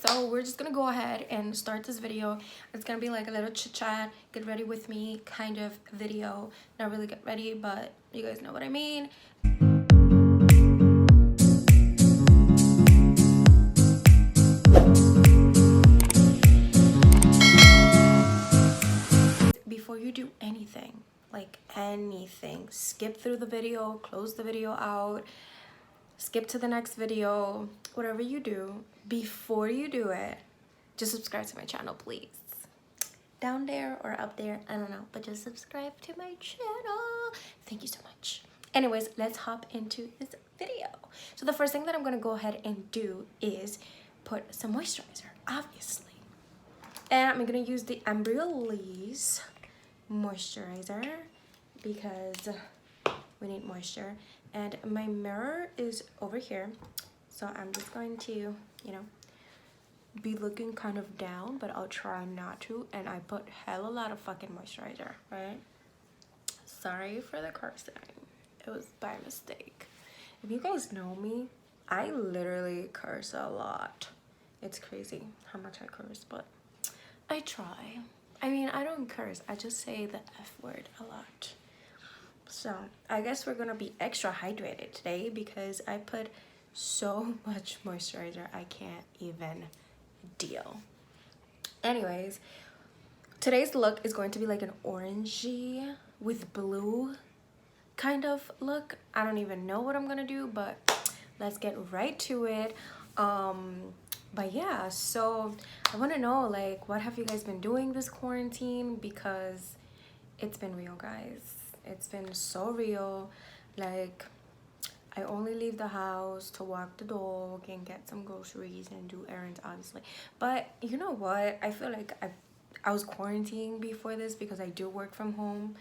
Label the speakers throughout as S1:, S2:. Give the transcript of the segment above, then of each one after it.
S1: so we're just gonna go ahead and start this video. It's gonna be like a little chit chat, get ready with me kind of video. Not really get ready, but you guys know what I mean. Before you do anything, like anything, skip through the video, close the video out, skip to the next video, whatever you do, before you do it, just subscribe to my channel, please. Down there or up there, I don't know, but just subscribe to my channel. Thank you so much. Anyways, let's hop into this video. So the first thing that I'm gonna go ahead and do is put some moisturizer, obviously. And I'm gonna use the Embryolisse moisturizer because we need moisture. And my mirror is over here, so I'm just going to, you know, be looking kind of down, but I'll try not to. And I put hell a lot of fucking moisturizer, right? Sorry for the cursing, it was by mistake. If you guys know me, I literally curse a lot. It's crazy how much I curse, but I try. I mean, I don't curse, I just say the F word a lot. So I guess we're gonna be extra hydrated today because I put so much moisturizer I can't even deal. Anyways, today's look is going to be like an orangey with blue kind of look. I don't even know what I'm gonna do, but let's get right to it. But yeah, so I want to know, like, what have you guys been doing this quarantine? Because it's been real, guys. It's been so real. Like, I only leave the house to walk the dog and get some groceries and do errands, honestly. But you know what? I feel like I was quarantining before this because I do work from home.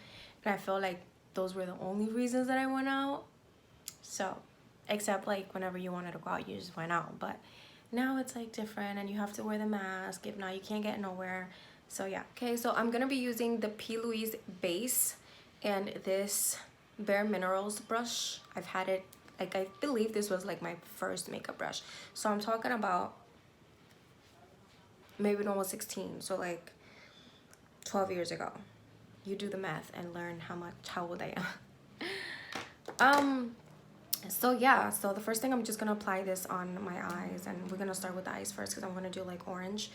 S1: And I feel like those were the only reasons that I went out. So, except like whenever you wanted to go out, you just went out. But now it's like different and you have to wear the mask. If not, you can't get nowhere. So yeah. Okay, so I'm gonna be using the P. Louise base and this Bare Minerals brush. I've had it, like, I believe this was like my first makeup brush. So I'm talking about maybe almost 16, so like 12 years ago. You do the math and learn how old I am. So yeah, so the first thing, I'm just gonna apply this on my eyes, and we're gonna start with the eyes first because I'm gonna do like orange.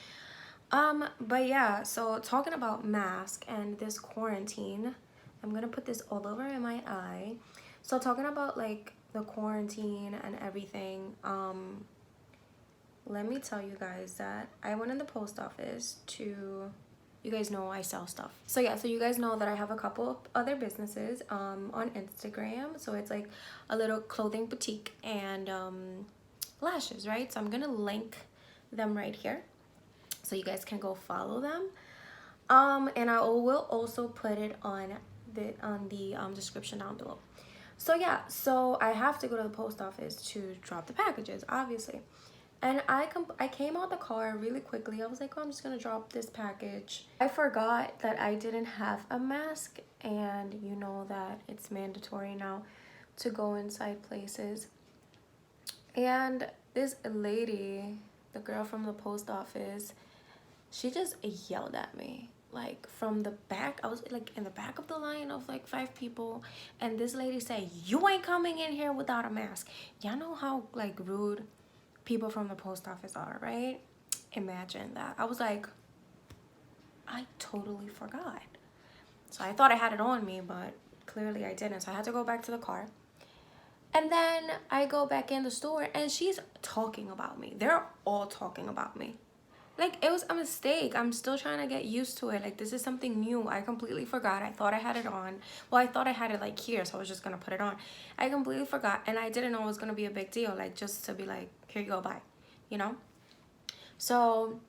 S1: But yeah, so talking about mask and this quarantine, I'm gonna put this all over in my eye. So talking about like the quarantine and everything, let me tell you guys that I went in the post office to, you guys know I sell stuff. So yeah, so you guys know that I have a couple of other businesses on Instagram. So it's like a little clothing boutique and lashes, right? So I'm gonna link them right here so you guys can go follow them. And I will also put it on the description down below. So yeah, so I have to go to the post office to drop the packages, obviously. And I came out the car really quickly. I was like, oh, I'm just gonna drop this package. I forgot that I didn't have a mask, and you know that it's mandatory now to go inside places. And this lady, the girl from the post office, she just yelled at me. Like from the back, I was like in the back of the line of like 5 people, and this lady said, you ain't coming in here without a mask. Y'all know how like rude people from the post office are, right? Imagine that. I was like, I totally forgot. So I thought I had it on me, but clearly I didn't. So I had to go back to the car. And then I go back in the store and she's talking about me. They're all talking about me. Like, it was a mistake. I'm still trying to get used to it. Like, this is something new. I completely forgot. I thought I had it on. Well, I thought I had it like here, so I was just gonna put it on. I completely forgot, and I didn't know it was gonna be a big deal. Like, just to be like, here you go, bye, you know. So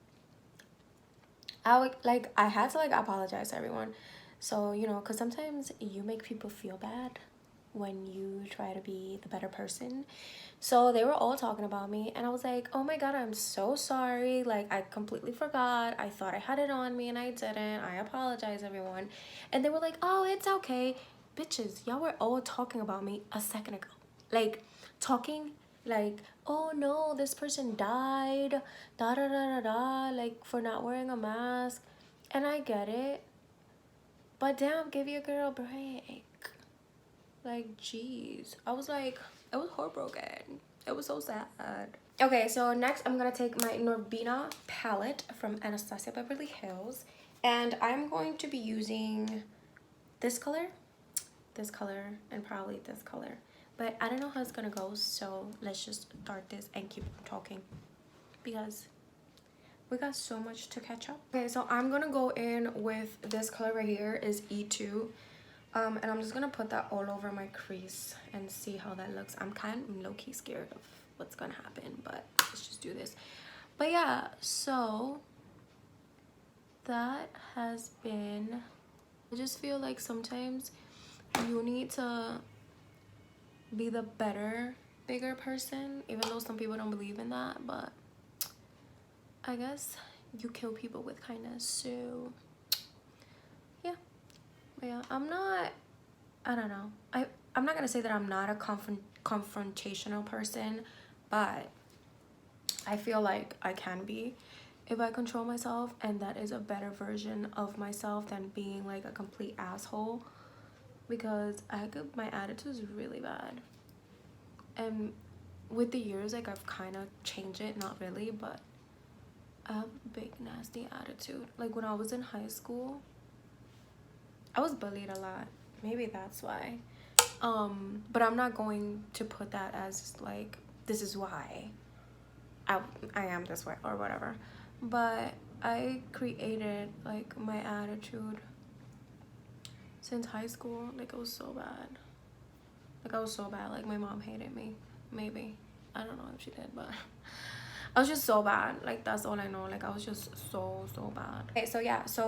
S1: I had to like apologize to everyone. So, you know, because sometimes you make people feel bad when you try to be the better person. So they were all talking about me, and I was like, oh my god, I'm so sorry. Like, I completely forgot. I thought I had it on me and I didn't. I apologize, everyone. And they were like, oh, it's okay. Bitches, y'all were all talking about me a second ago. Like, talking like, oh no, this person died, da da da da da, like for not wearing a mask. And I get it, but damn, give your girl a break. Like, jeez. I was like, I was heartbroken. It was so sad. Okay, so next I'm gonna take my Norbina palette from Anastasia Beverly Hills, and I'm going to be using this color, and probably this color. But I don't know how it's gonna go, so let's just start this and keep talking because we got so much to catch up. Okay, so I'm gonna go in with this color right here, is E2. And I'm just gonna put that all over my crease and see how that looks. I'm kind of low-key scared of what's gonna happen, but let's just do this. But yeah, so that has been, I just feel like sometimes you need to be the better, bigger person, even though some people don't believe in that, but I guess you kill people with kindness. So yeah. But yeah, I don't know. I'm not gonna say that I'm not a confrontational person, but I feel like I can be if I control myself, and that is a better version of myself than being like a complete asshole, because my attitude is really bad, and with the years, like, I've kind of changed it, not really, but I have a big nasty attitude. Like when I was in high school, I was bullied a lot. Maybe that's why. But I'm not going to put that as like, this is why I am this way or whatever. But I created like my attitude since high school. Like it was so bad. Like I was so bad. Like my mom hated me. Maybe. I don't know if she did, but I was just so bad. Like that's all I know. Like I was just so bad. Okay, so yeah. So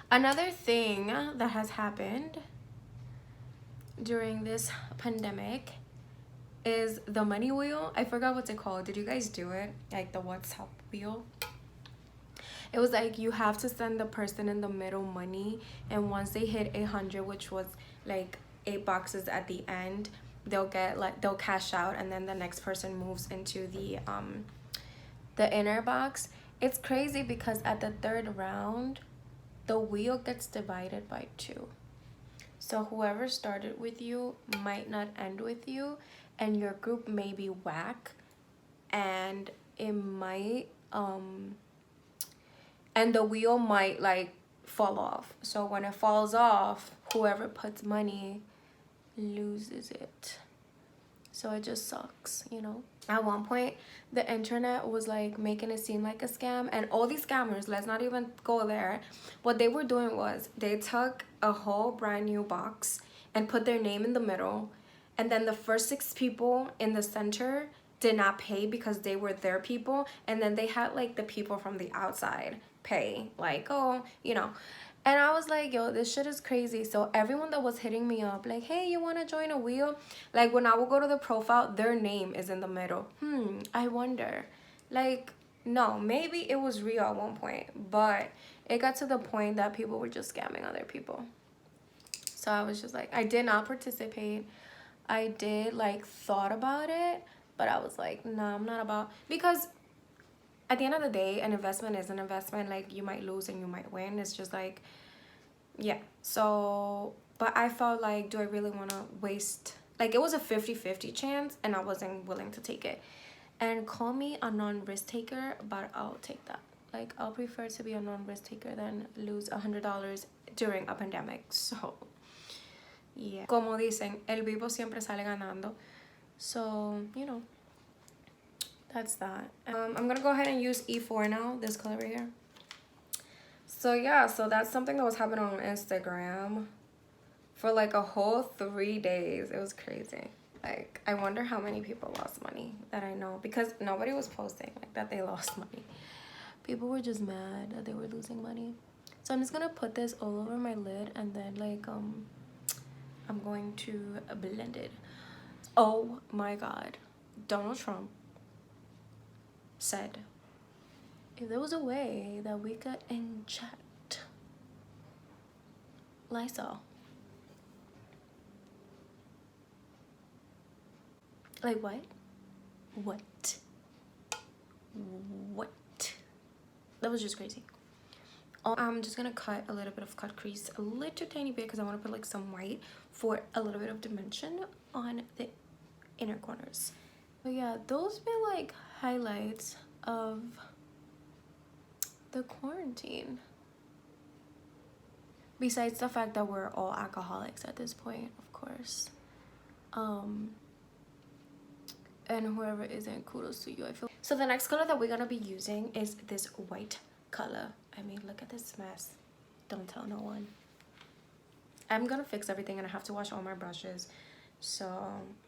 S1: another thing that has happened during this pandemic is the money wheel. I forgot what's it called. Did you guys do it? Like the WhatsApp wheel? It was like you have to send the person in the middle money, and once they hit 800, which was like 8 boxes at the end, they'll cash out, and then the next person moves into the inner box. It's crazy because at the 3rd round, the wheel gets divided by 2. So whoever started with you might not end with you, and your group may be whack, and it might and the wheel might like fall off. So when it falls off, whoever puts money loses it. So it just sucks, you know. At one point, the internet was like making it seem like a scam, and all these scammers, let's not even go there, what they were doing was they took a whole brand new box and put their name in the middle, and then the first 6 people in the center did not pay because they were their people, and then they had like the people from the outside pay, like, oh, you know. And I was like, yo, this shit is crazy. So everyone that was hitting me up, like, hey, you want to join a wheel? Like, when I would go to the profile, their name is in the middle. I wonder. Like, no, maybe it was real at one point, but it got to the point that people were just scamming other people. So I was just like, I did not participate. I did, like, thought about it, but I was like, nah, I'm not about, because at the end of the day, an investment is an investment. Like, you might lose and you might win. It's just like, yeah. So, but I felt like, do I really want to waste, like, it was a 50-50 chance, and I wasn't willing to take it. And call me a non-risk taker, but I'll take that. Like, I'll prefer to be a non-risk taker than lose $100 during a pandemic. So yeah, como dicen, el vivo siempre sale ganando. So, you know, that's that. I'm gonna go ahead and use E4 now, this color right here. So yeah, so that's something that was happening on Instagram for like a whole 3 days. It was crazy. Like, I wonder how many people lost money that I know, because nobody was posting like that they lost money. People were just mad that they were losing money. So I'm just gonna put this all over my lid, and then like I'm going to blend it. Oh my god, Donald Trump said if there was a way that we could inject Lysol. Like, what? What? That was just crazy. I'm just gonna cut a little bit of cut crease, a little tiny bit, because I want to put like some white for a little bit of dimension on the inner corners. But yeah, those be like highlights of the quarantine. Besides the fact that we're all alcoholics at this point, of course. And whoever isn't, kudos to you. I feel so. The next color that we're gonna be using is this white color. I mean, look at this mess. Don't tell no one. I'm gonna fix everything and I have to wash all my brushes, so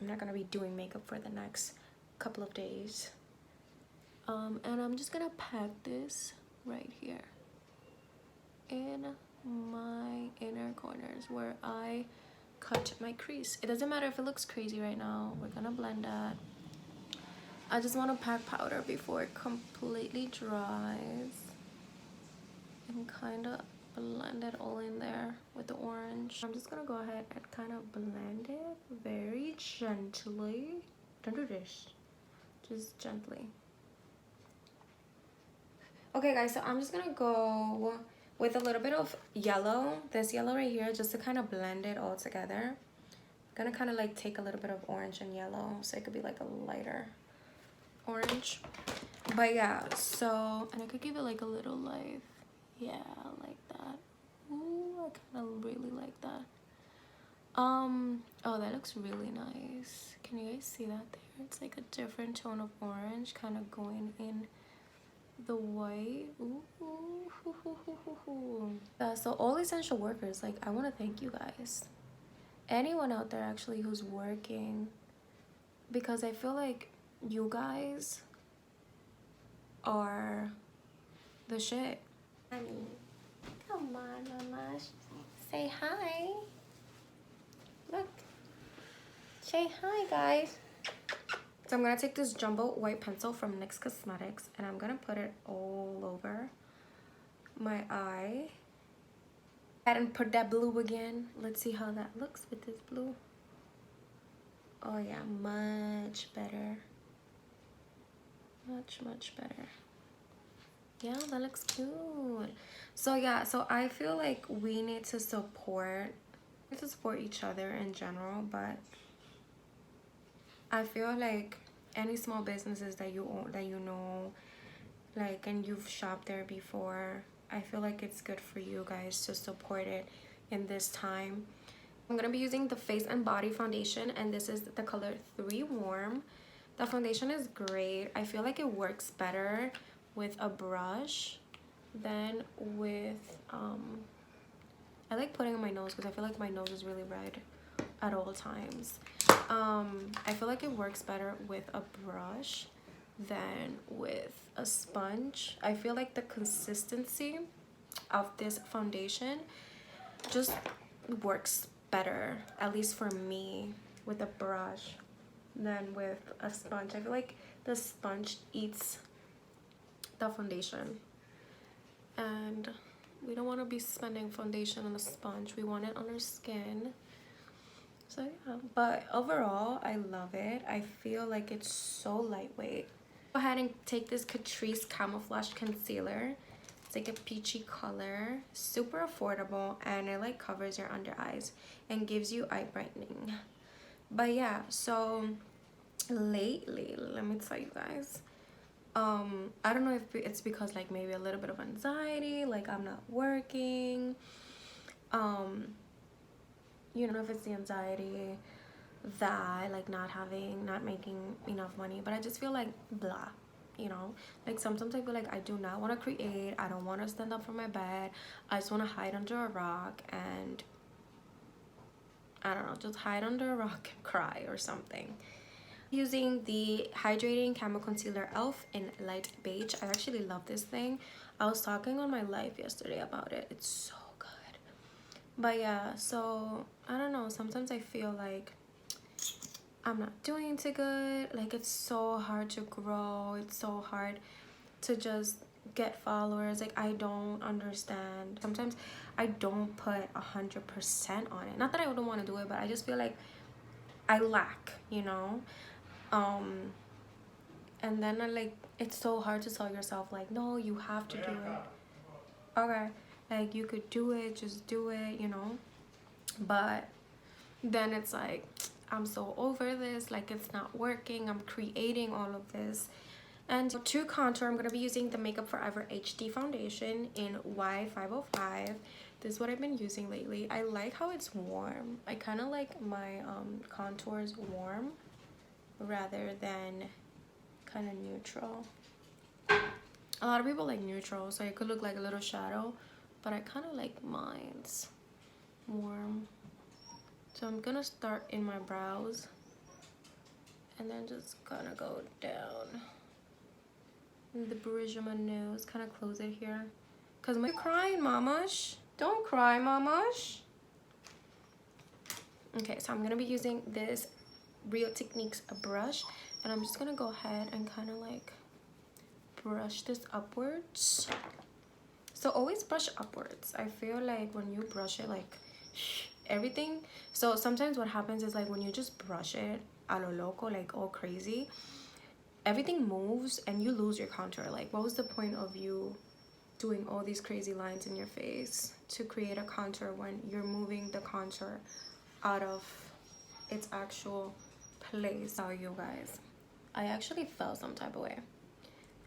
S1: I'm not gonna be doing makeup for the next couple of days. And I'm just gonna pack this right here in my inner corners where I cut my crease. It doesn't matter if it looks crazy right now. We're gonna blend that. I just want to pack powder before it completely dries and kind of blend it all in there with the orange. I'm just gonna go ahead and kind of blend it very gently. Don't do this, just gently. Okay guys, so I'm just gonna go with a little bit of yellow, this yellow right here, just to kind of blend it all together. I'm gonna kind of like take a little bit of orange and yellow so it could be like a lighter orange. But yeah, so, and I could give it like a little life. Yeah, like that. Ooh, I kind of really like that. Oh, that looks really nice. Can you guys see that there? It's like a different tone of orange kind of going in the white. Ooh. So all essential workers, like, I want to thank you guys. Anyone out there actually who's working, because I feel like you guys are the shit. Honey, come on, mama. Say hi. Look. Say hi, guys. So I'm gonna take this jumbo white pencil from NYX Cosmetics and I'm gonna put it all over my eye. And put that blue again. Let's see how that looks with this blue. Oh yeah, much better. Much better. Yeah, that looks cute. So yeah, so I feel like we need to support each other in general, but I feel like any small businesses that you own, that you know, like, and you've shopped there before, I feel like it's good for you guys to support it in this time. I'm gonna be using the Face and Body foundation, and this is the color 3 Warm. The foundation is great. I feel like it works better with a brush than with I like putting on my nose because I feel like my nose is really red at all times. I feel like it works better with a brush than with a sponge. I feel like the consistency of this foundation just works better, at least for me, with a brush than with a sponge. I feel like the sponge eats the foundation, and we don't want to be spending foundation on a sponge. We want it on our skin. So yeah, but overall I love it. I feel like it's so lightweight. Go ahead and take this Catrice Camouflage Concealer. It's like a peachy color, super affordable, and it like covers your under eyes and gives you eye brightening. But yeah, so lately, let me tell you guys, I don't know if it's because like maybe a little bit of anxiety, like I'm not working, you know, if it's the anxiety that like not making enough money, but I just feel like blah, you know, like sometimes I feel like I do not want to create. I don't want to stand up from my bed. I just want to hide under a rock and I don't know, just hide under a rock and cry or something. Using the Hydrating Camo Concealer e.l.f. in Light Beige. I actually love this thing. I was talking on my live yesterday about it. It's so good. But yeah, so I don't know, sometimes I feel like I'm not doing too good. Like, it's so hard to grow. It's so hard to just get followers. Like, I don't understand. Sometimes I don't put 100% on it. Not that I don't want to do it, but I just feel like I lack, you know. And then it's so hard to tell yourself like, no, you have to do it. Okay, like you could do it, just do it, you know. But then it's like, I'm so over this, like it's not working. I'm creating all of this. And to contour, I'm going to be using the Makeup Forever HD foundation in Y505. This is what I've been using lately. I like how it's warm. I kind of like my contours warm rather than kind of neutral. A lot of people like neutral, so it could look like a little shadow, but I kind of like mine's warm. So I'm gonna start in my brows and then just gonna go down in the bridge of my nose, kind of close it here. Cause you're crying, mamash. Don't cry, mamash. Okay, so I'm gonna be using this Real Techniques brush, and I'm just gonna go ahead and kind of like brush this upwards. So always brush upwards. I feel like when you brush it, like everything. So sometimes what happens is like when you just brush it a lo loco, like all crazy, everything moves and you lose your contour. Like what was the point of you doing all these crazy lines in your face to create a contour when you're moving the contour out of its actual place? So you guys, I actually felt some type of way,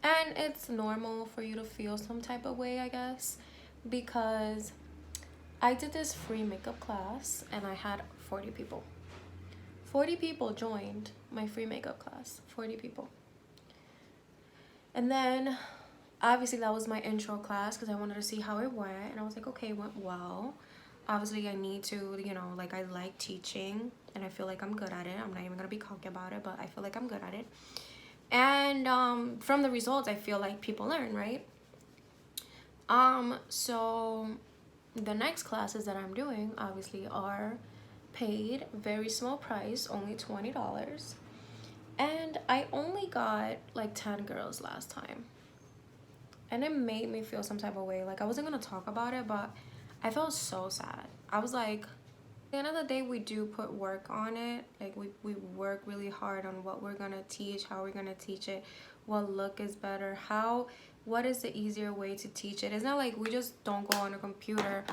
S1: and it's normal for you to feel some type of way, I guess, because I did this free makeup class and I had 40 people. 40 people joined my free makeup class. 40 people. And then obviously that was my intro class because I wanted to see how it went, and I was like, okay, it went well. Obviously I need to, you know, like I like teaching and I feel like I'm good at it. I'm not even gonna be cocky about it, but I feel like I'm good at it. And from the results, I feel like people learn, right? So the next classes that I'm doing obviously are paid, very small price, only $20. And I only got like 10 girls last time. And it made me feel some type of way. Like I wasn't gonna talk about it, but I felt so sad. I was like, at the end of the day, we do put work on it. Like we work really hard on what we're gonna teach, how we're gonna teach it, what look is better, what is the easier way to teach it. It's not like we just don't go on a computer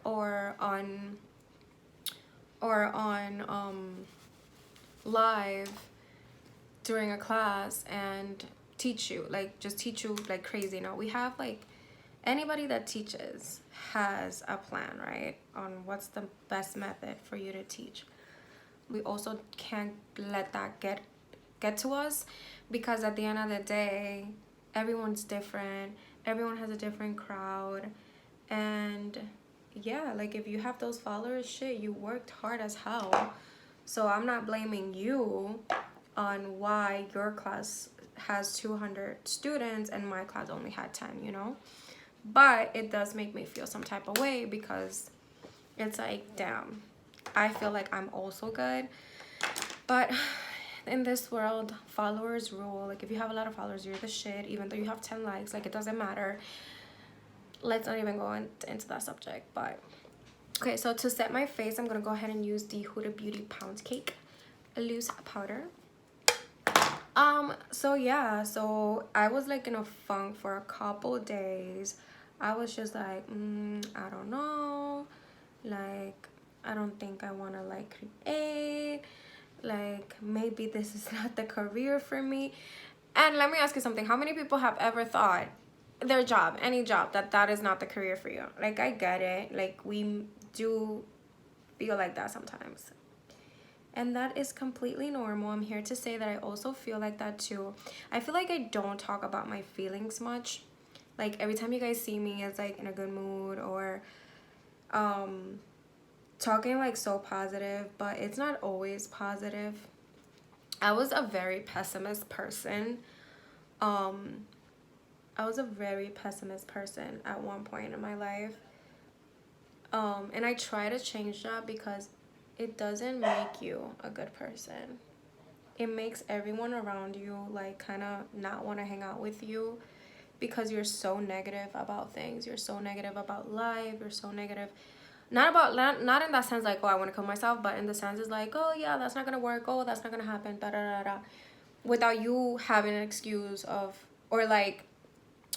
S1: or on live during a class and teach you, like just teach you like crazy. No, we have like, anybody that teaches has a plan, right, on what's the best method for you to teach. We also can't let that get to us, because at the end of the day, everyone's different, everyone has a different crowd. And yeah, like if you have those followers, shit, you worked hard as hell. So I'm not blaming you on why your class has 200 students and my class only had 10, you know. But it does make me feel some type of way, because it's like, damn, I feel like I'm also good, but in this world, followers rule. Like if you have a lot of followers, you're the shit, even though you have 10 likes. Like it doesn't matter. Let's not even go into that subject. But okay, so to set my face, I'm gonna go ahead and use the Huda Beauty Pound Cake loose powder. So yeah, so I was like in a funk for a couple days. I was just like, I don't know, like I don't think I want to like create, like maybe this is not the career for me. And let me ask you something, how many people have ever thought their job, any job, that is not the career for you? Like I get it, like we do feel like that sometimes, and that is completely normal. I'm here to say that I also feel like that too. I feel like I don't talk about my feelings much. Like every time you guys see me, it's like in a good mood or talking like so positive, but it's not always positive. I was a very pessimist person. I was a very pessimist person at one point in my life. And I try to change that, because it doesn't make you a good person. It makes everyone around you like kind of not want to hang out with you, because you're so negative about things. You're so negative about life. You're so negative. Not in that sense like, oh, I want to kill myself, but in the sense is like, oh yeah, that's not gonna work. Oh, that's not gonna happen. Da da da da. without you having an excuse of, or like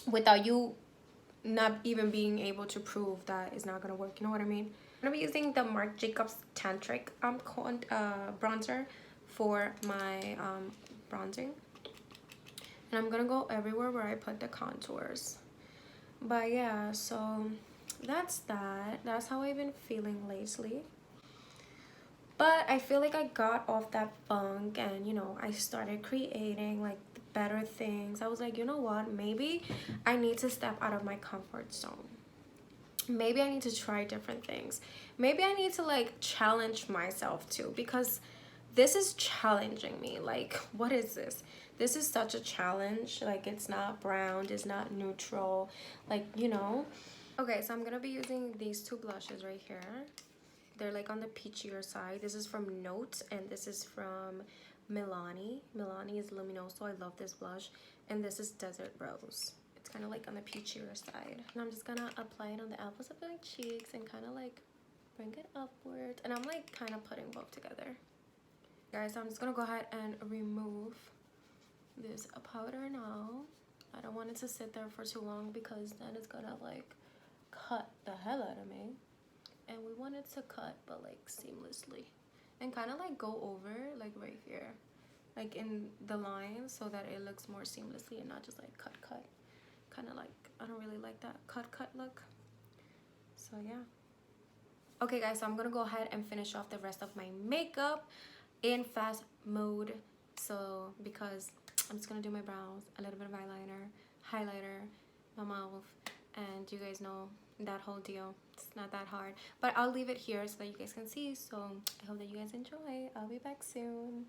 S1: without you not even being able to prove that it's not gonna work. You know what I mean? I'm gonna be using the Marc Jacobs Tantric bronzer for my bronzing, and I'm gonna go everywhere where I put the contours. But yeah, so that's that's how I've been feeling lately. But I feel like I got off that funk, and you know, I started creating like better things. I was like, you know what, maybe I need to step out of my comfort zone. Maybe I need to try different things. Maybe I need to like challenge myself too, because this is challenging me. Like, what is this? This is such a challenge. Like, it's not brown, it's not neutral, like, you know. Okay, so I'm gonna be using these two blushes right here. They're like on the peachier side. This is from Note, and this is from Milani. Milani is Luminoso. I love this blush. And this is Desert Rose. It's kind of like on the peachier side. And I'm just gonna apply it on the apples of my cheeks and kind of like bring it upwards. And I'm like kind of putting both together. Guys, so I'm just gonna go ahead and remove this powder now. I don't want it to sit there for too long because then it's gonna like cut the hell out of me. And we want it to cut, but like seamlessly, and kind of like go over like right here, like in the line, so that it looks more seamlessly and not just like cut. Kind of like, I don't really like that cut look. So yeah. Okay guys, so I'm gonna go ahead and finish off the rest of my makeup in fast mode. So because I'm just gonna do my brows, a little bit of eyeliner, highlighter, my mouth, and you guys know that whole deal. It's not that hard, but I'll leave it here so that you guys can see. So I hope that you guys enjoy. I'll be back soon.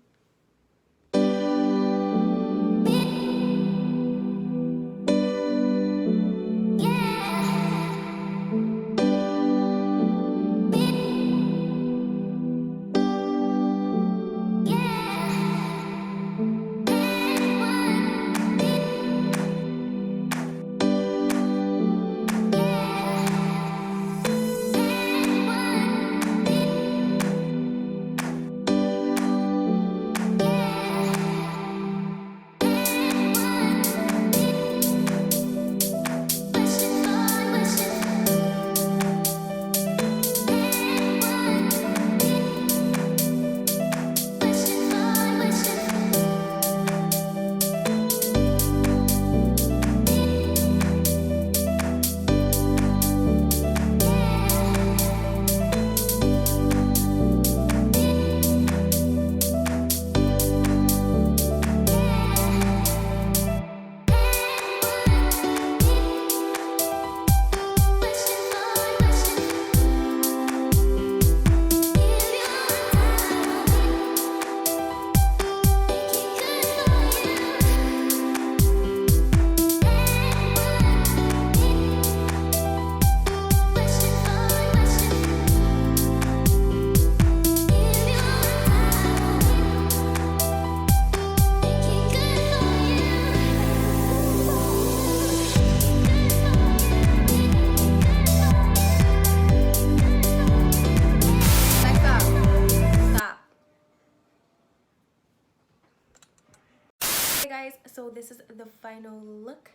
S1: Guys, so this is the final look.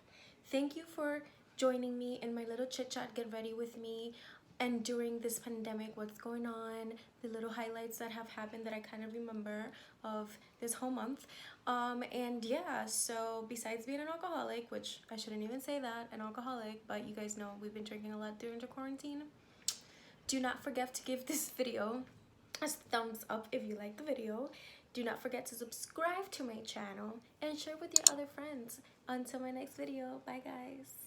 S1: Thank you for joining me in my little chit chat, get ready with me, and during this pandemic, what's going on, the little highlights that have happened that I kind of remember of this whole month. And yeah, so besides being an alcoholic, which I shouldn't even say that, an alcoholic, but you guys know we've been drinking a lot during the quarantine. Do not forget to give this video a thumbs up if you like the video. Do not forget to subscribe to my channel and share with your other friends. Until my next video, bye guys.